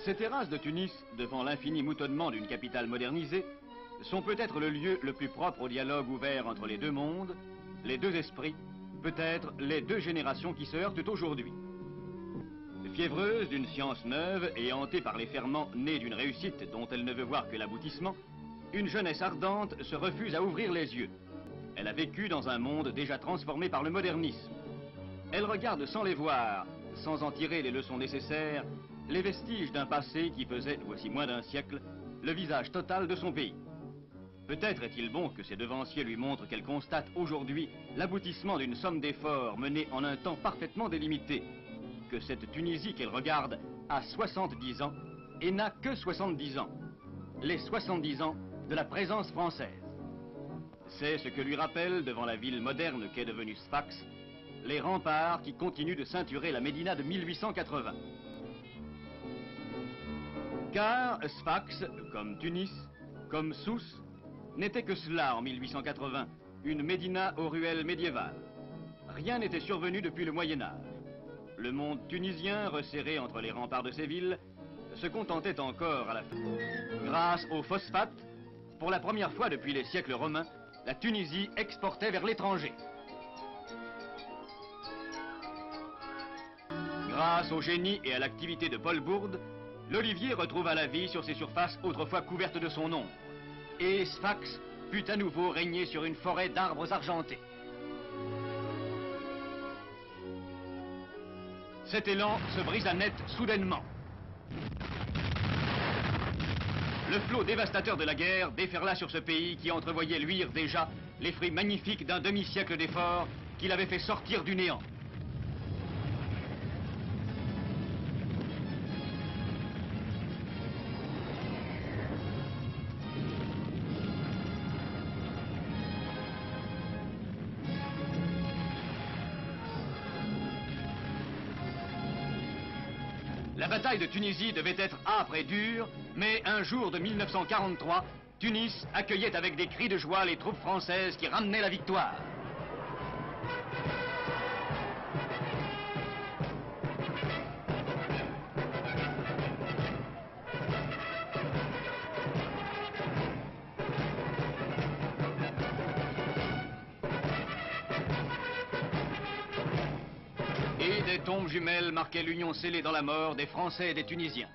Ces terrasses de Tunis, devant l'infini moutonnement d'une capitale modernisée, sont peut-être le lieu le plus propre au dialogue ouvert entre les deux mondes, les deux esprits, peut-être les deux générations qui se heurtent aujourd'hui. Fiévreuse d'une science neuve et hantée par les ferments nés d'une réussite dont elle ne veut voir que l'aboutissement, une jeunesse ardente se refuse à ouvrir les yeux. Elle a vécu dans un monde déjà transformé par le modernisme. Elle regarde sans les voir, sans en tirer les leçons nécessaires, les vestiges d'un passé qui faisait, voici moins d'un siècle, le visage total de son pays. Peut-être est-il bon que ses devanciers lui montrent qu'elle constate aujourd'hui l'aboutissement d'une somme d'efforts menée en un temps parfaitement délimité, que cette Tunisie qu'elle regarde a 70 ans et n'a que 70 ans, les 70 ans de la présence française. C'est ce que lui rappelle, devant la ville moderne qu'est devenue Sfax, les remparts qui continuent de ceinturer la Médina de 1880. Car Sfax, comme Tunis, comme Sousse, n'était que cela en 1880, une Médina aux ruelles médiévales. Rien n'était survenu depuis le Moyen-Âge. Le monde tunisien, resserré entre les remparts de ces villes, se contentait encore à la fin. Grâce aux phosphates, pour la première fois depuis les siècles romains, la Tunisie exportait vers l'étranger. Grâce au génie et à l'activité de Paul Bourde, l'olivier retrouva la vie sur ces surfaces autrefois couvertes de son ombre. Et Sfax put à nouveau régner sur une forêt d'arbres argentés. Cet élan se brisa net soudainement. Le flot dévastateur de la guerre déferla sur ce pays qui entrevoyait luire déjà les fruits magnifiques d'un demi-siècle d'efforts qu'il avait fait sortir du néant. La bataille de Tunisie devait être âpre et dure, mais un jour de 1943, Tunis accueillait avec des cris de joie les troupes françaises qui ramenaient la victoire. Et des tombes jumelles marquaient l'union scellée dans la mort des Français et des Tunisiens.